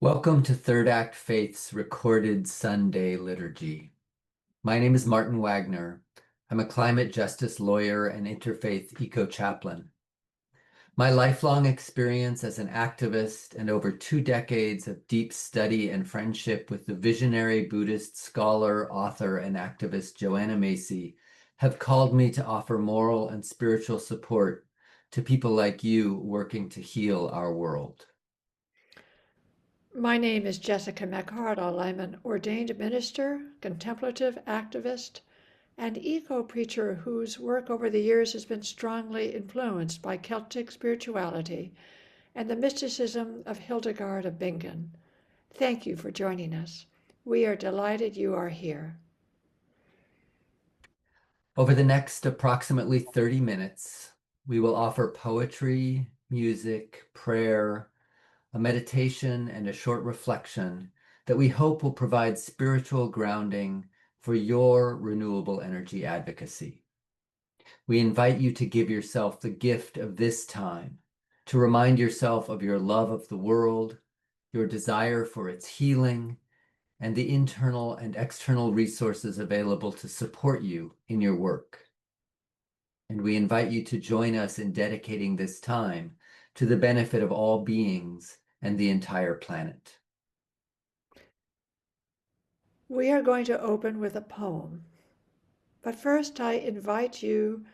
Welcome to Third Act Faith's recorded Sunday liturgy. My name is Martin Wagner. I'm a climate justice lawyer and interfaith eco-chaplain. My lifelong experience as an activist and over 2 decades of deep study and friendship with the visionary Buddhist scholar, author, and activist Joanna Macy have called me to offer moral and spiritual support to people like you working to heal our world. My name is Jessica McArdle. I'm an ordained minister, contemplative activist, and eco-preacher whose work over the years has been strongly influenced by Celtic spirituality and the mysticism of Hildegard of Bingen. Thank you for joining us. We are delighted you are here. Over the next approximately 30 minutes, we will offer poetry, music, prayer, a meditation, and a short reflection that we hope will provide spiritual grounding for your renewable energy advocacy. We invite you to give yourself the gift of this time, to remind yourself of your love of the world, your desire for its healing, and the internal and external resources available to support you in your work. And we invite you to join us in dedicating this time to the benefit of all beings and the entire planet. We are going to open with a poem. But first, I invite you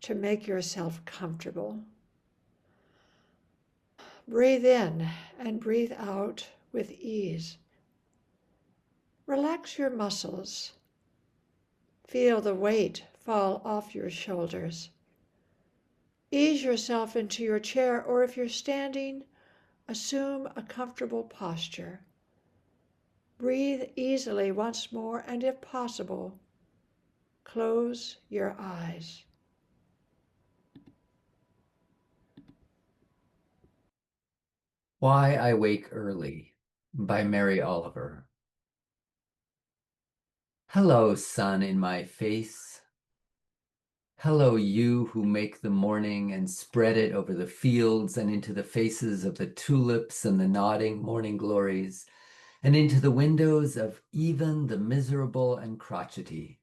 to make yourself comfortable. Breathe in and breathe out with ease. Relax your muscles. Feel the weight fall off your shoulders. Ease yourself into your chair, or if you're standing, assume a comfortable posture. Breathe easily once more, and if possible, close your eyes. Why I Wake Early by Mary Oliver. Hello, sun in my face. Hello, you who make the morning and spread it over the fields and into the faces of the tulips and the nodding morning glories, and into the windows of even the miserable and crotchety.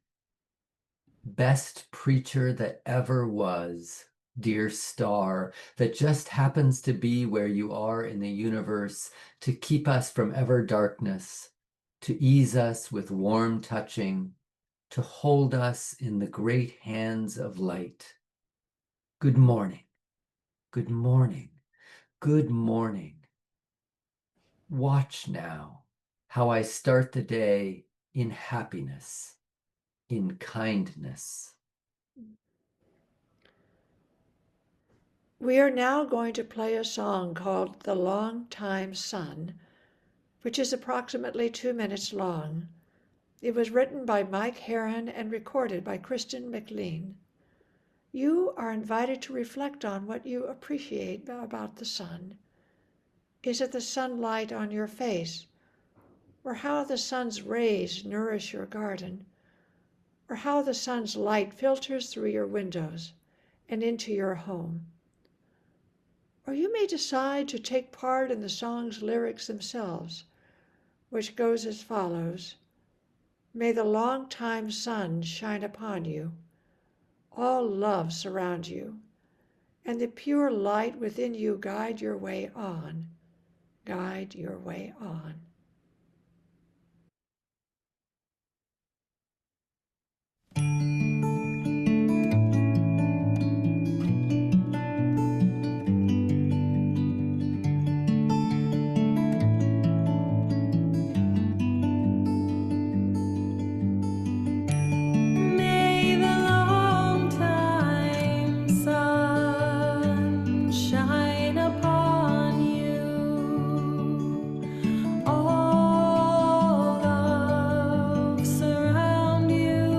Best preacher that ever was, dear star, that just happens to be where you are in the universe to keep us from ever darkness, to ease us with warm touching, to hold us in the great hands of light. Good morning, good morning, good morning. Watch now how I start the day in happiness, in kindness. We are now going to play a song called The Long Time Sun, which is approximately 2 minutes long. It was written by Mike Heron and recorded by Kristen McLean. You are invited to reflect on what you appreciate about the sun. Is it the sunlight on your face, or how the sun's rays nourish your garden, or how the sun's light filters through your windows and into your home? Or you may decide to take part in the song's lyrics themselves, which goes as follows. May the long-time sun shine upon you, all love surround you, and the pure light within you guide your way on, guide your way on. May the long time sun shine upon you, all love surround you,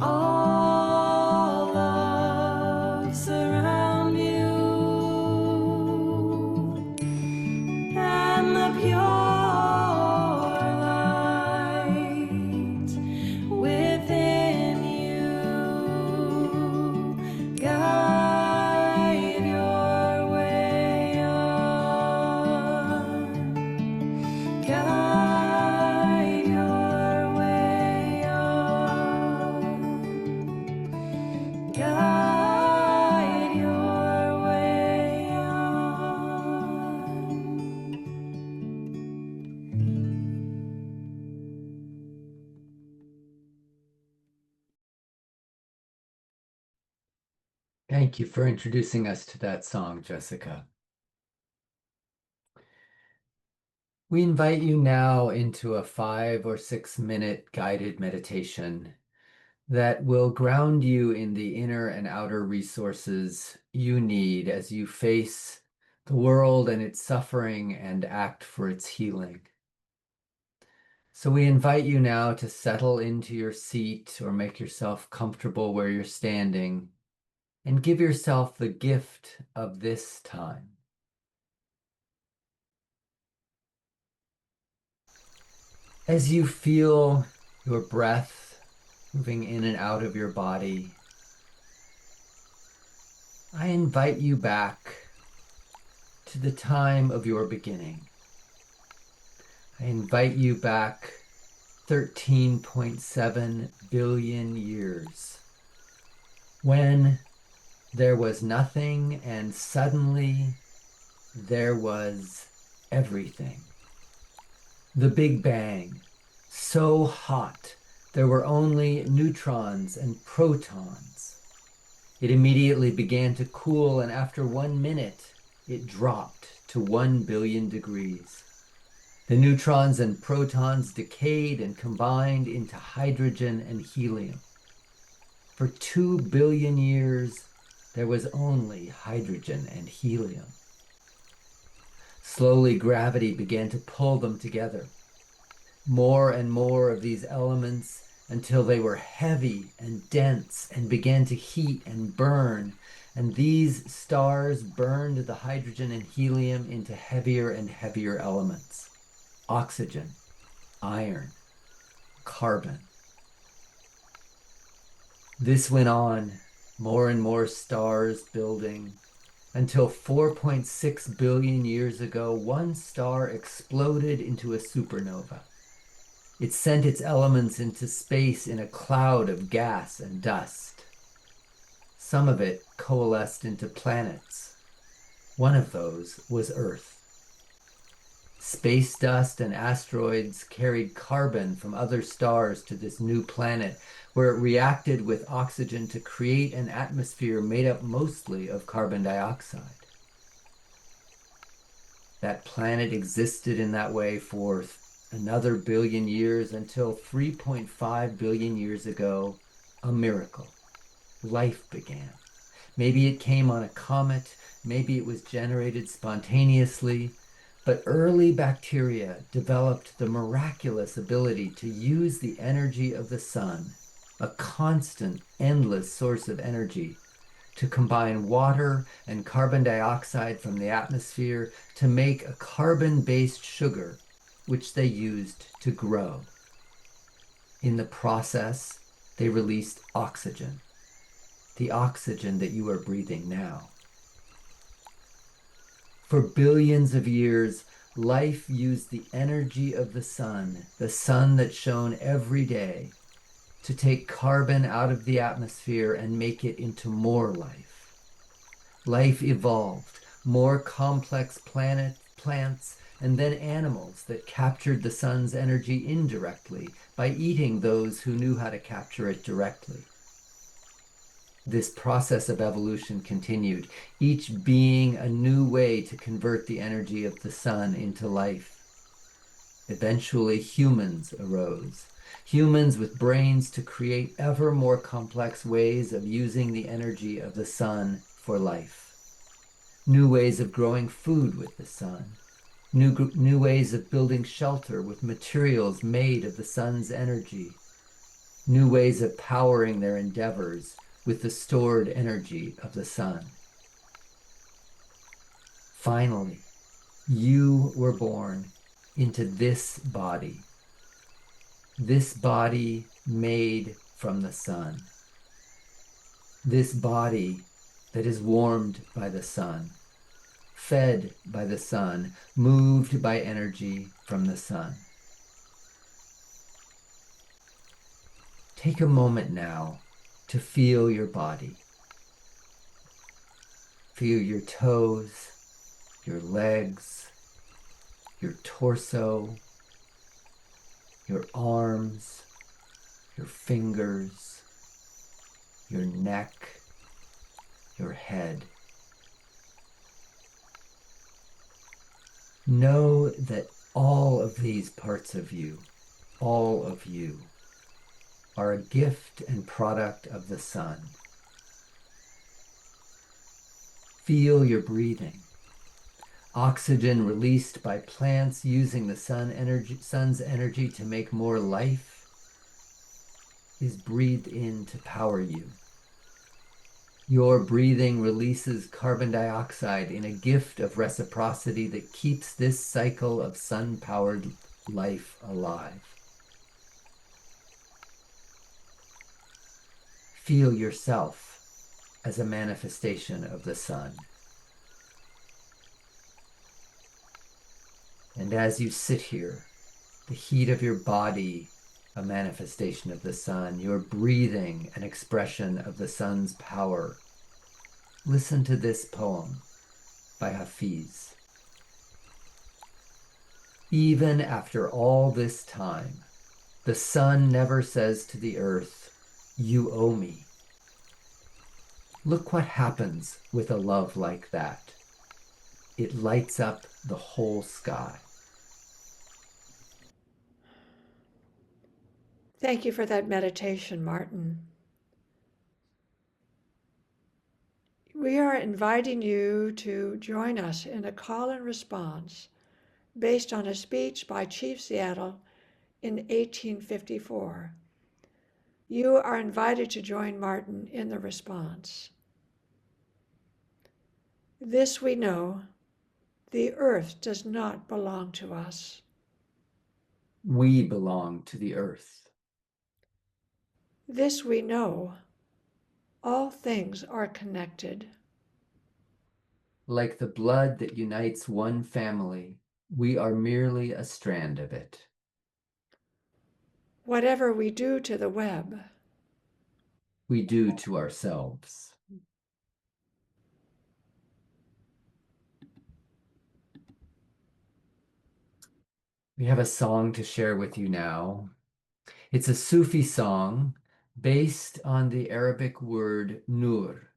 all love surround you, and the pure light within you guide your way on, guide your way on, guide your way on. Thank you for introducing us to that song, Jessica. We invite you now into a 5 or 6 minute guided meditation that will ground you in the inner and outer resources you need as you face the world and its suffering and act for its healing. So we invite you now to settle into your seat or make yourself comfortable where you're standing and give yourself the gift of this time. As you feel your breath moving in and out of your body, I invite you back to the time of your beginning. I invite you back 13.7 billion years, when there was nothing and suddenly there was everything. The Big Bang, so hot there were only neutrons and protons. It immediately began to cool, and after 1 minute, it dropped to 1 billion degrees. The neutrons and protons decayed and combined into hydrogen and helium. For 2 billion years, there was only hydrogen and helium. Slowly, gravity began to pull them together. More and more of these elements until they were heavy and dense and began to heat and burn. And these stars burned the hydrogen and helium into heavier and heavier elements: oxygen, iron, carbon. This went on, more and more stars building, until 4.6 billion years ago, one star exploded into a supernova. It sent its elements into space in a cloud of gas and dust. Some of it coalesced into planets. One of those was Earth. Space dust and asteroids carried carbon from other stars to this new planet, where it reacted with oxygen to create an atmosphere made up mostly of carbon dioxide. That planet existed in that way for another billion years, until 3.5 billion years ago, a miracle. Life began. Maybe it came on a comet, maybe it was generated spontaneously, but early bacteria developed the miraculous ability to use the energy of the sun, a constant, endless source of energy, to combine water and carbon dioxide from the atmosphere to make a carbon-based sugar, which they used to grow. In the process, they released oxygen, the oxygen that you are breathing now. For billions of years, life used the energy of the sun that shone every day, to take carbon out of the atmosphere and make it into more life. Life evolved, more complex plants, and then animals that captured the sun's energy indirectly by eating those who knew how to capture it directly. This process of evolution continued, each being a new way to convert the energy of the sun into life. Eventually, humans arose. Humans with brains to create ever more complex ways of using the energy of the sun for life. New ways of growing food with the sun. New ways of building shelter with materials made of the sun's energy. new ways of powering their endeavors with the stored energy of the sun. Finally, you were born into this body made from the sun, this body that is warmed by the sun, fed by the sun, moved by energy from the sun. Take a moment now to feel your body. Feel your toes, your legs, your torso, your arms, your fingers, your neck, your head. Know that all of these parts of you, all of you, are a gift and product of the sun. Feel your breathing. Oxygen released by plants using the sun's energy to make more life is breathed in to power you. Your breathing releases carbon dioxide in a gift of reciprocity that keeps this cycle of sun-powered life alive. Feel yourself as a manifestation of the sun. And as you sit here, the heat of your body, a manifestation of the sun, your breathing, an expression of the sun's power. Listen to this poem by Hafiz. Even after all this time, the sun never says to the earth, "You owe me." Look what happens with a love like that. It lights up the whole sky. Thank you for that meditation, Martin. We are inviting you to join us in a call and response based on a speech by Chief Seattle in 1854. You are invited to join Martin in the response. This we know, the earth does not belong to us. We belong to the earth. This we know, all things are connected. Like the blood that unites one family, we are merely a strand of it. Whatever we do to the web, We do to ourselves. We have a song to share with you now. It's a Sufi song based on the Arabic word nur,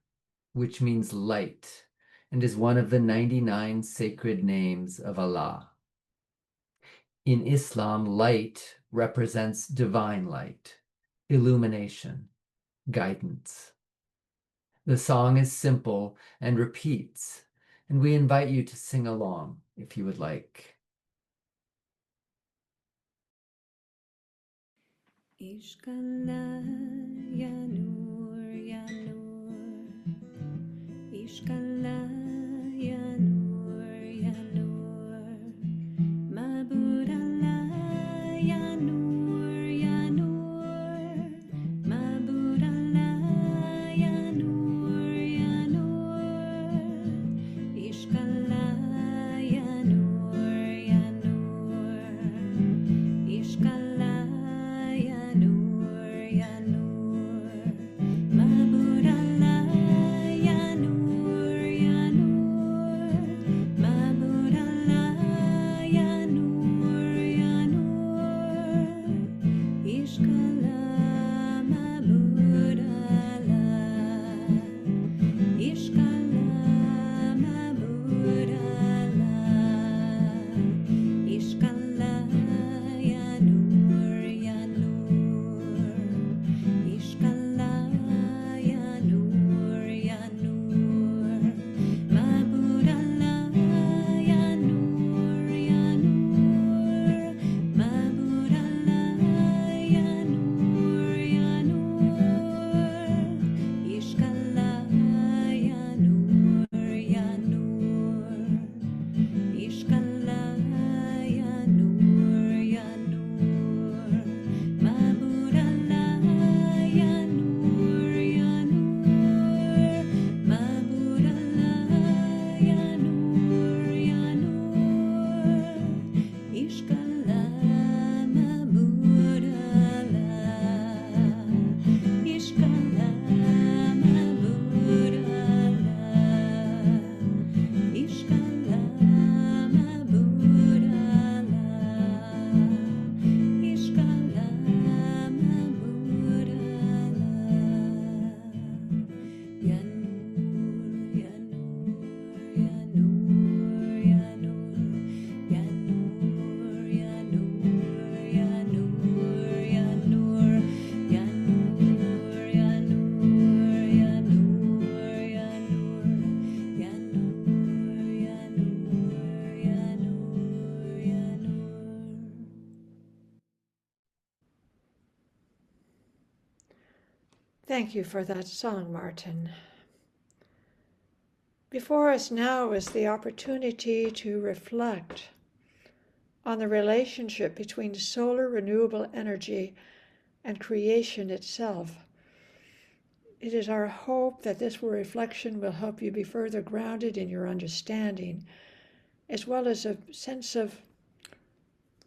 which means light, and is one of the 99 sacred names of Allah. In Islam, light represents divine light, illumination, guidance. The song is simple and repeats, and we invite you to sing along if you would like. عشق الله يا نور يا نور عشق الله يا نور يا نور معبود الله يا نور يا نور معبود الله يا نور يا نور عشق الله يا نور يا نور عشق الله يا نور يا نور Thank you for that song, Martin. Before us now is the opportunity to reflect on the relationship between solar renewable energy and creation itself. It is our hope that this reflection will help you be further grounded in your understanding, as well as a sense of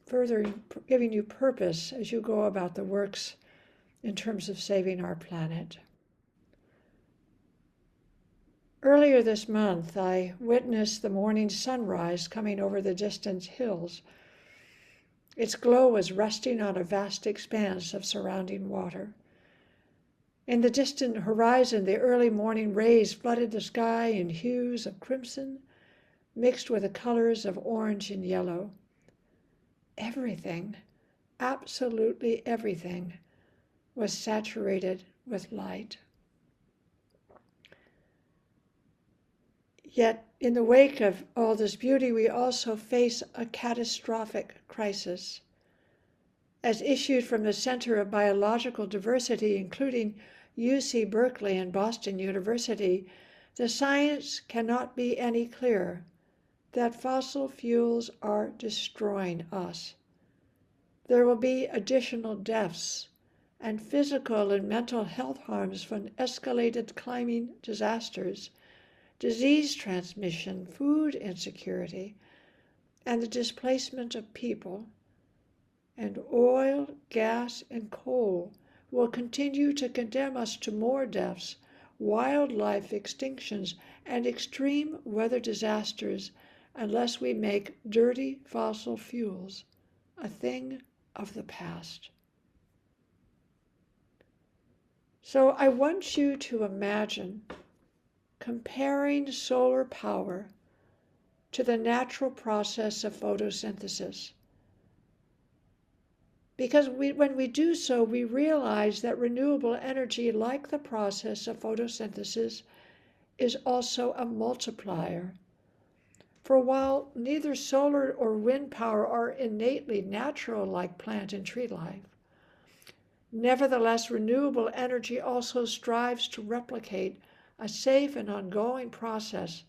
further giving you purpose as you go about the works in terms of saving our planet. Earlier this month, I witnessed the morning sunrise coming over the distant hills. Its glow was resting on a vast expanse of surrounding water. In the distant horizon, the early morning rays flooded the sky in hues of crimson, mixed with the colors of orange and yellow. Everything, absolutely everything, was saturated with light. Yet, in the wake of all this beauty, we also face a catastrophic crisis. As issued from the Center of Biological Diversity, including UC Berkeley and Boston University, the science cannot be any clearer that fossil fuels are destroying us. There will be additional deaths and physical and mental health harms from escalated climate disasters, disease transmission, food insecurity, and the displacement of people. And oil, gas, and coal will continue to condemn us to more deaths, wildlife extinctions, and extreme weather disasters unless we make dirty fossil fuels a thing of the past. So I want you to imagine comparing solar power to the natural process of photosynthesis. Because when we do so, we realize that renewable energy, like the process of photosynthesis, is also a multiplier. For while neither solar or wind power are innately natural like plant and tree life, nevertheless, renewable energy also strives to replicate a safe and ongoing process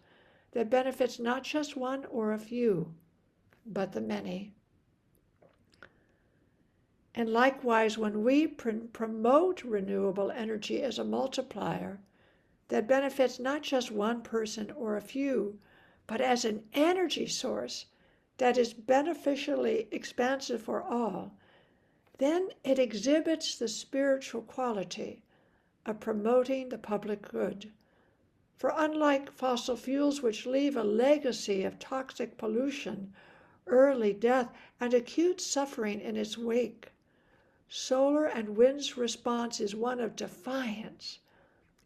that benefits not just one or a few, but the many. And likewise, when we promote renewable energy as a multiplier that benefits not just one person or a few, but as an energy source that is beneficially expansive for all, then it exhibits the spiritual quality of promoting the public good. For unlike fossil fuels, which leave a legacy of toxic pollution, early death, and acute suffering in its wake, solar and wind's response is one of defiance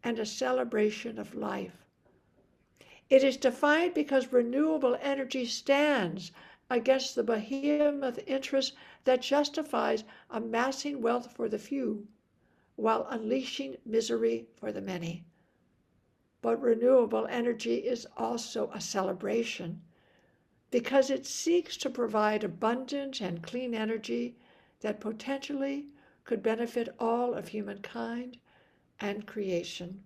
and a celebration of life. It is defiant because renewable energy stands against the behemoth interest that justifies amassing wealth for the few while unleashing misery for the many. But renewable energy is also a celebration because it seeks to provide abundant and clean energy that potentially could benefit all of humankind and creation.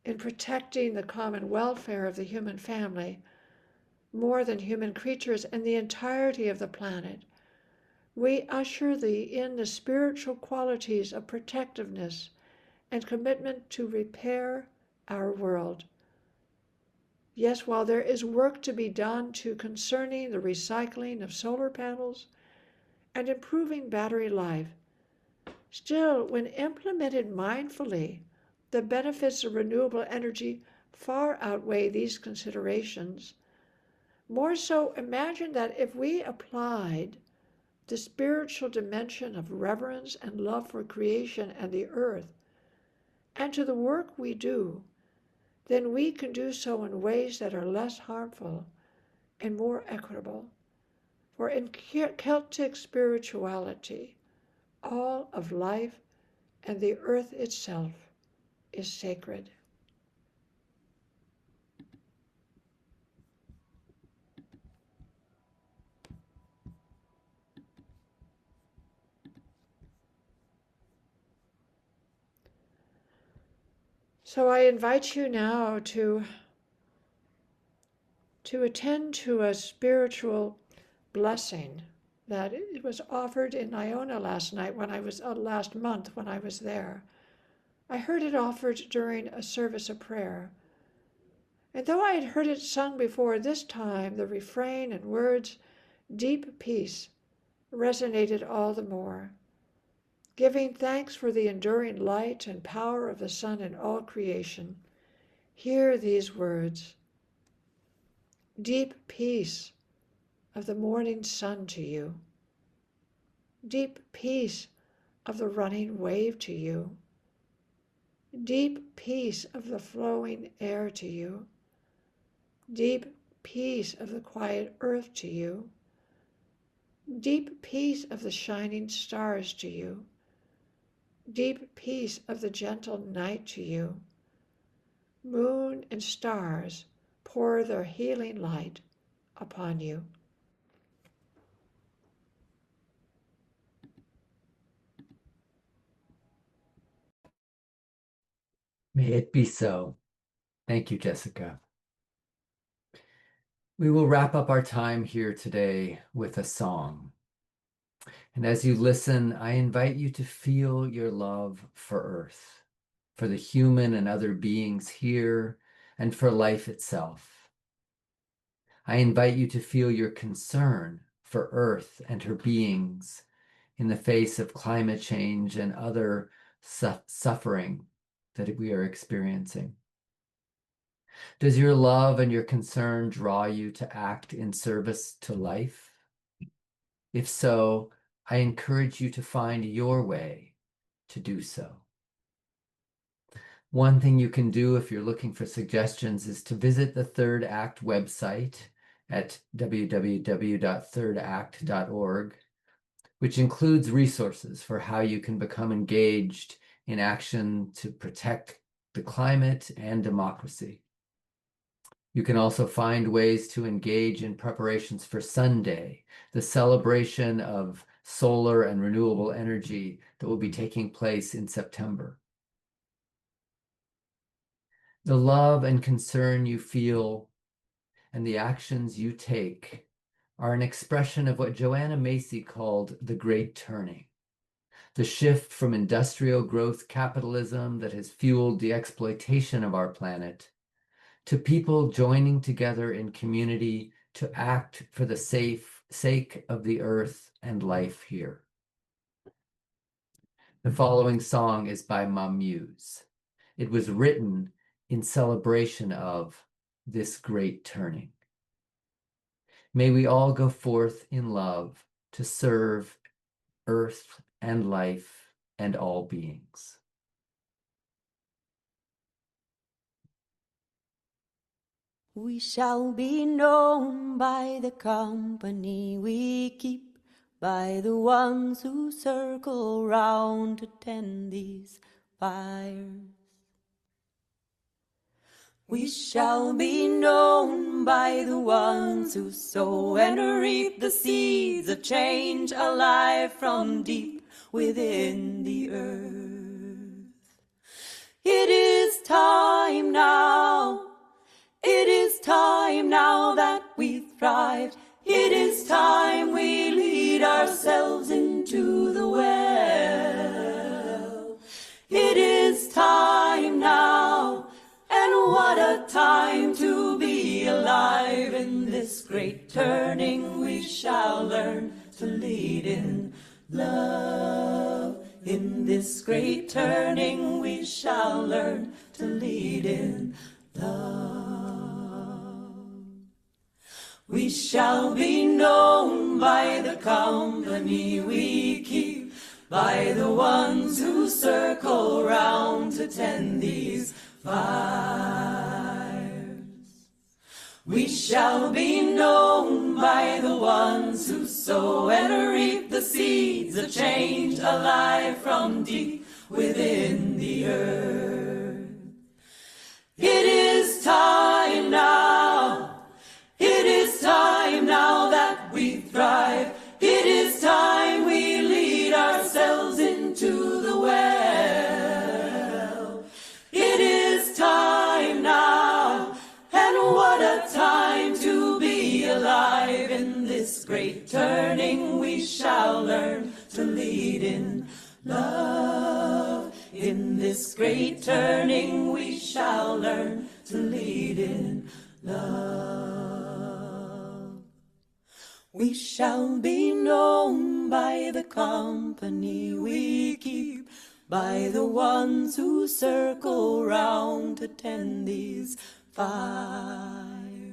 In protecting the common welfare of the human family, more than human creatures and the entirety of the planet, we usher in the spiritual qualities of protectiveness and commitment to repair our world. Yes, while there is work to be done concerning the recycling of solar panels and improving battery life, still, when implemented mindfully, the benefits of renewable energy far outweigh these considerations. More so, imagine that if we applied the spiritual dimension of reverence and love for creation and the earth, and to the work we do, then we can do so in ways that are less harmful and more equitable. For in Celtic spirituality, all of life and the earth itself is sacred. So I invite you now to attend to a spiritual blessing that it was offered in Iona last month when I was there. I heard it offered during a service of prayer. And though I had heard it sung before, this time the refrain and words, deep peace, resonated all the more. Giving thanks for the enduring light and power of the sun in all creation, hear these words: deep peace of the morning sun to you. Deep peace of the running wave to you. Deep peace of the flowing air to you. Deep peace of the quiet earth to you. Deep peace of the shining stars to you. Deep peace of the gentle night to you. Moon and stars pour their healing light upon you. May it be so. Thank you, Jessica. We will wrap up our time here today with a song. And as you listen, I invite you to feel your love for Earth, for the human and other beings here, and for life itself. I invite you to feel your concern for Earth and her beings in the face of climate change and other suffering that we are experiencing. Does your love and your concern draw you to act in service to life? If so, I encourage you to find your way to do so. One thing you can do if you're looking for suggestions is to visit the Third Act website at www.thirdact.org, which includes resources for how you can become engaged in action to protect the climate and democracy. You can also find ways to engage in preparations for Sunday, the celebration of solar and renewable energy that will be taking place in September. The love and concern you feel and the actions you take are an expression of what Joanna Macy called the Great Turning, the shift from industrial growth capitalism that has fueled the exploitation of our planet to people joining together in community to act for the sake of the earth and life here. The following song is by Mamuse. It was written in celebration of this great turning. May we all go forth in love to serve earth and life and all beings. We shall be known by the company we keep, by the ones who circle round to tend these fires. We shall be known by the ones who sow and reap the seeds of change alive from deep within the earth. It is time now. It is time now that we thrive. It is time we lead ourselves into the well. It is time now, and what a time to be alive. In this great turning we shall learn to lead in love. In this great turning we shall learn to lead in love. We shall be known by the company we keep, by the ones who circle round to tend these fires. We shall be known by the ones who sow and reap the seeds of change alive from deep within the earth. It is time now. It is time now that we thrive. It is time we lead ourselves into the well. It is turning we shall learn to lead in love. In this great turning we shall learn to lead in love. We shall be known by the company we keep, by the ones who circle round to tend these fires.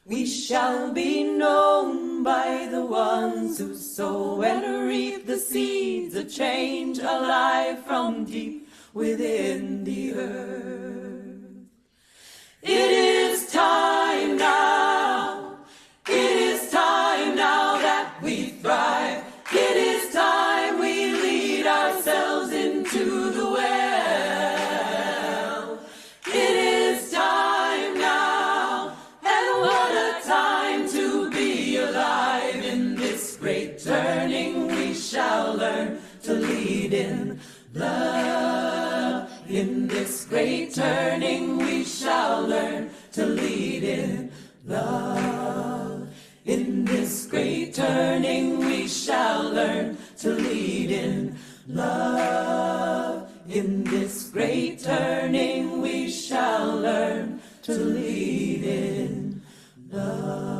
We shall be known by the ones who sow and reap the seeds of change alive from deep within the earth. It is time now, it is time now that we thrive. It is time we lead ourselves into the well. It is time now, and what a time to be alive. In this great turning we shall learn to lead in love. In this great turning we shall learn to lead in love. In this great turning we shall learn to lead in love. In this great turning we shall learn to lead in love.